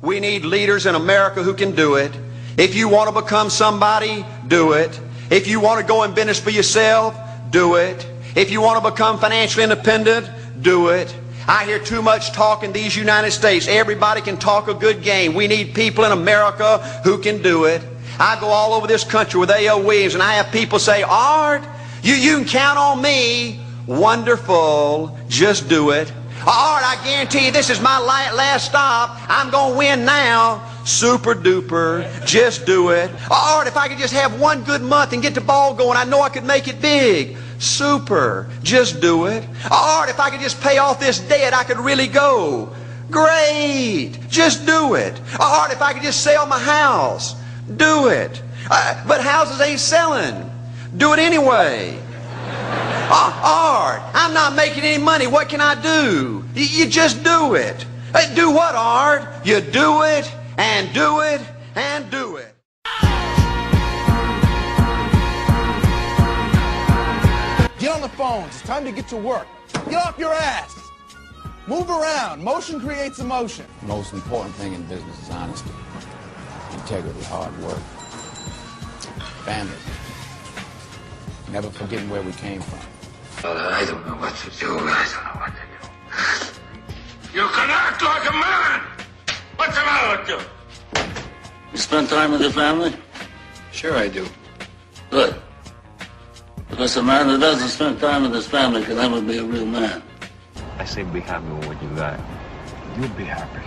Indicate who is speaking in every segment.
Speaker 1: We need leaders in America who can do it. If you want to become somebody, do it. If you want to go in business for yourself, do it. If you want to become financially independent, do it. I hear too much talk in these United States. Everybody can talk a good game. We need people in America who can do it. I go all over this country with A.L. Williams, and I have people say, Art, you can count on me. Wonderful. Just do it. Art, I guarantee you this is my last stop. I'm going to win now. Super duper. Just do it. Art, if I could just have one good month and get the ball going, I know I could make it big. Super. Just do it. Art, if I could just pay off this debt, I could really go. Great. Just do it. Art, if I could just sell my house. Do it. But houses ain't selling. Do it anyway. Art, I'm not making any money. What can I do? You just do it. Do what, Art? You do it, and do it, and do it.
Speaker 2: Get on the phones. It's time to get to work. Get off your ass. Move around. Motion creates emotion.
Speaker 3: The most important thing in business is honesty, integrity, hard work, family. Never forgetting where we came from.
Speaker 4: I don't know what to do. I don't know what to do. You can act like a man. What's the matter with you? You spend time with your family?
Speaker 3: Sure I do.
Speaker 4: Good. Because a man that doesn't spend time with his family can never be a real man.
Speaker 5: I say be happy with what you got.
Speaker 6: You'll be happy.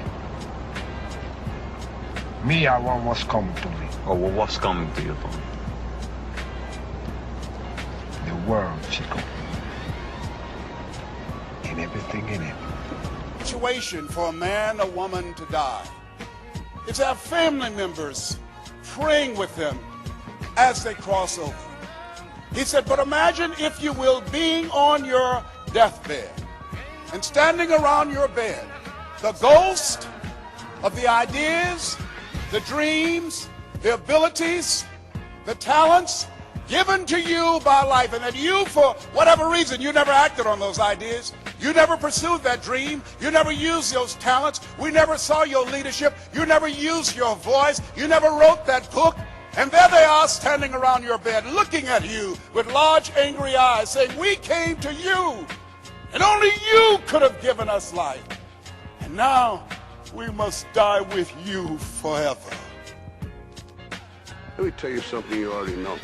Speaker 6: Me, I want what's coming to me.
Speaker 5: Or what's coming to you, Tony?
Speaker 6: The world, Chico. And everything in it.
Speaker 7: Situation for a man or woman to die. It's to have family members praying with them as they cross over. He said, but imagine, if you will, being on your deathbed and standing around your bed, the ghost of the ideas, the dreams, the abilities, the talents given to you by life, and that you, for whatever reason, you never acted on those ideas. You never pursued that dream. You never used those talents. We never saw your leadership. You never used your voice. You never wrote that book. And there they are standing around your bed looking at you with large angry eyes saying, we came to you and only you could have given us life. And now we must die with you forever.
Speaker 8: Let me tell you something you already know.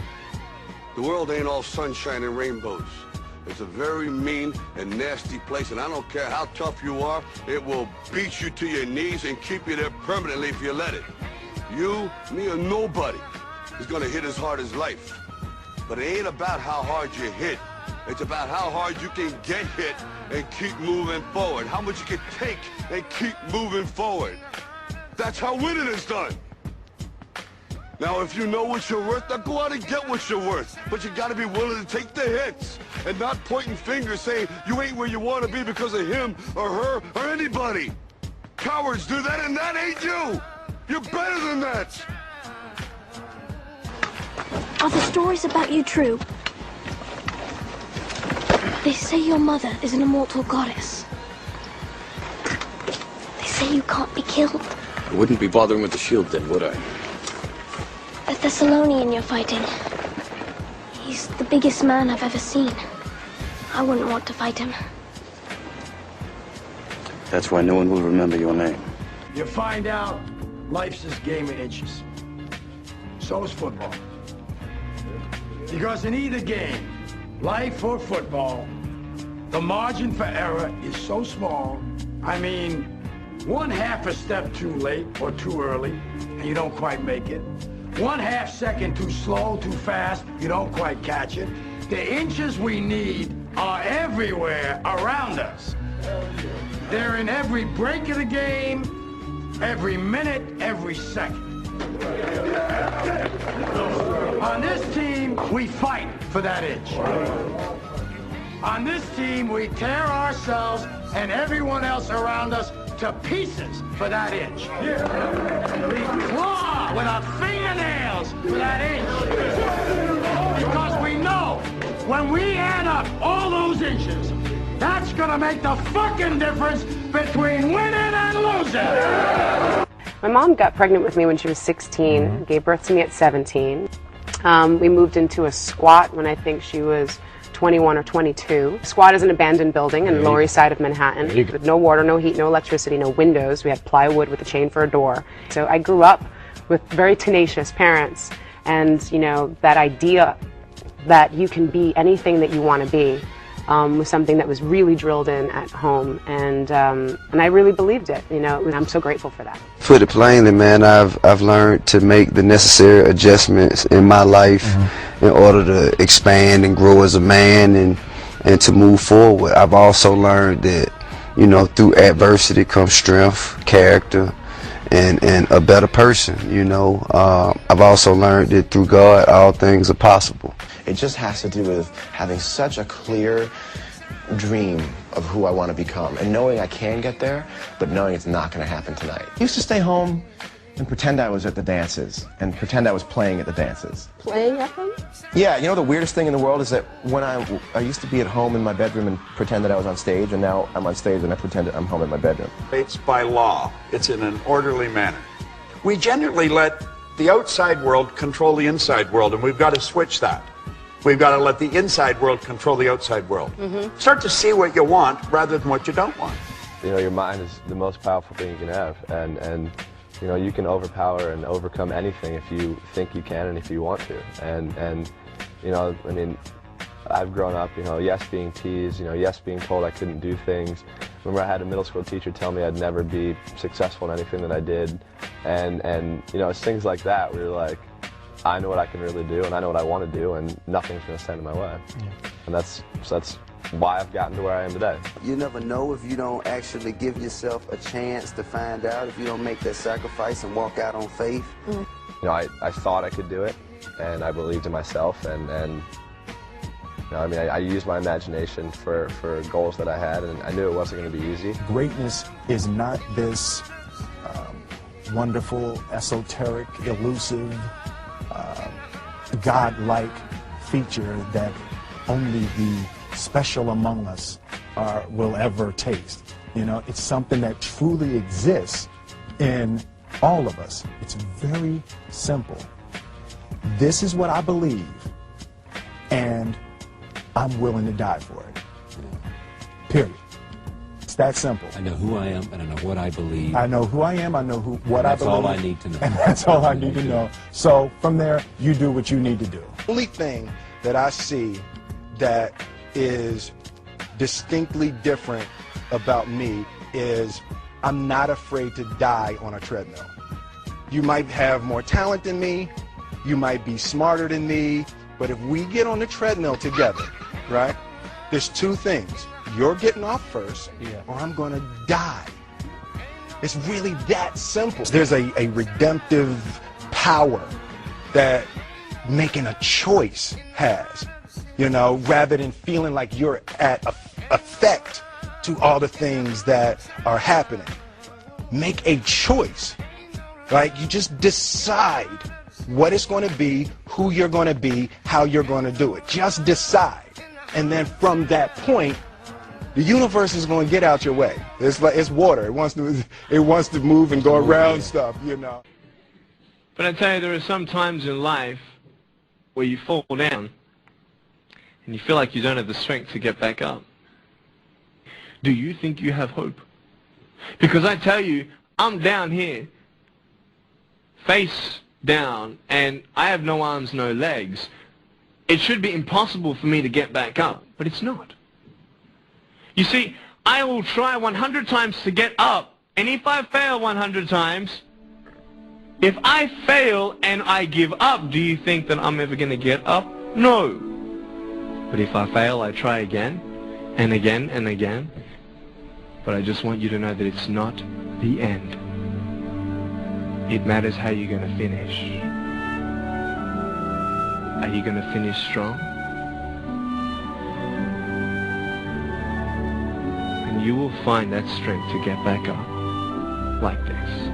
Speaker 8: The world ain't all sunshine and rainbows. It's a very mean and nasty place, and I don't care how tough you are, it will beat you to your knees and keep you there permanently if you let it. You, me, or nobody is gonna hit as hard as life. But it ain't about how hard you hit. It's about how hard you can get hit and keep moving forward. How much you can take and keep moving forward. That's how winning is done. Now, if you know what you're worth, now go out and get what you're worth. But you gotta be willing to take the hits and not pointing fingers saying you ain't where you wanna be because of him or her or anybody. Cowards do that, and that ain't you. You're better than that.
Speaker 9: Are the stories about you true? They say your mother is an immortal goddess. They say you can't be killed.
Speaker 3: I wouldn't be bothering with the shield then, would I?
Speaker 9: The Thessalonian you're fighting. He's the biggest man I've ever seen. I wouldn't want to fight him.
Speaker 3: That's why no one will remember your name.
Speaker 10: You find out life's this game of inches. So is football. Because in either game, life or football, the margin for error is so small. I mean, one half a step too late or too early, and you don't quite make it. 1/2 second too slow, too fast, you don't quite catch it. The inches we need are everywhere around us. They're in every break of the game, every minute, every second. On this team, we fight for that inch. On this team, we tear ourselves and everyone else around us to pieces for that inch. We claw with our fingernails for that inch. Because we know when we add up all those inches, that's gonna make the fucking difference between winning and losing.
Speaker 11: My mom got pregnant with me when she was 16, gave birth to me at 17. We moved into a squat when I think she was 21 or 22. Squat is an abandoned building in the Lower East Side of Manhattan with no water, no heat, no electricity, no windows. We had plywood with a chain for a door. So I grew up with very tenacious parents, and you know, that idea that you can be anything that you want to be was something that was really drilled in at home, and I really believed it. You know, I'm so grateful for that.
Speaker 12: Put it plainly, man, I've learned to make the necessary adjustments in my life in order to expand and grow as a man and to move forward. I've also learned that, you know, through adversity comes strength, character, and a better person. You know, I've also learned that through God all things are possible.
Speaker 13: It just has to do with having such a clear dream of who I want to become and knowing I can get there, but knowing it's not going to happen tonight. I used to stay home and pretend I was at the dances and pretend I was playing at the dances.
Speaker 11: Playing at them?
Speaker 13: Yeah, you know the weirdest thing in the world is that when I used to be at home in my bedroom and pretend that I was on stage, and now I'm on stage and I pretend that I'm home in my bedroom.
Speaker 14: It's by law. It's in an orderly manner. We generally let the outside world control the inside world, and we've got to switch that. We've got to let the inside world control the outside world. Start to see what you want rather than what you don't want.
Speaker 15: You know, your mind is the most powerful thing you can have, and you know, you can overpower and overcome anything if you think you can and if you want to. And you know, I mean, I've grown up, you know, yes, being teased, you know, yes, being told I couldn't do things. Remember, I had a middle school teacher tell me I'd never be successful in anything that I did, and you know, it's things like that where you're like, I know what I can really do, and I know what I want to do, and nothing's going to stand in my way. And that's why I've gotten to where I am today.
Speaker 12: You never know if you don't actually give yourself a chance to find out, if you don't make that sacrifice and walk out on faith.
Speaker 15: You know, I thought I could do it, and I believed in myself, and you know, I mean, I used my imagination for goals that I had, and I knew it wasn't going to be easy.
Speaker 16: Greatness is not this wonderful, esoteric, elusive, God-like feature that only the special among us will ever taste. You know, it's something that truly exists in all of us. It's very simple. This is what I believe, and I'm willing to die for it. Period. It's that simple.
Speaker 17: I know who I am, and I know what I believe.
Speaker 16: I know who I am, I know what I believe.
Speaker 17: That's all I need to know.
Speaker 16: And that's all I need to know. So from there, you do what you need to do. The only thing that I see that is distinctly different about me is I'm not afraid to die on a treadmill. You might have more talent than me, you might be smarter than me, but if we get on the treadmill together, right, there's two things. You're getting off first, or I'm going to die. It's really that simple. There's a redemptive power that making a choice has, you know, rather than feeling like you're at effect to all the things that are happening. Make a choice. Like, you just decide what it's going to be, who you're going to be, how you're going to do it. Just decide. And then from that point, the universe is going to get out your way. It's like, it's water. It wants to move and go around stuff, you know.
Speaker 18: But I tell you, there are some times in life where you fall down and you feel like you don't have the strength to get back up. Do you think you have hope? Because I tell you, I'm down here, face down, and I have no arms, no legs. It should be impossible for me to get back up, but it's not. You see, I will try 100 times to get up, and if I fail 100 times, if I fail and I give up, do you think that I'm ever going to get up? No. But if I fail, I try again, and again, and again. But I just want you to know that it's not the end. It matters how you're going to finish. Are you going to finish strong? And you will find that strength to get back up like this.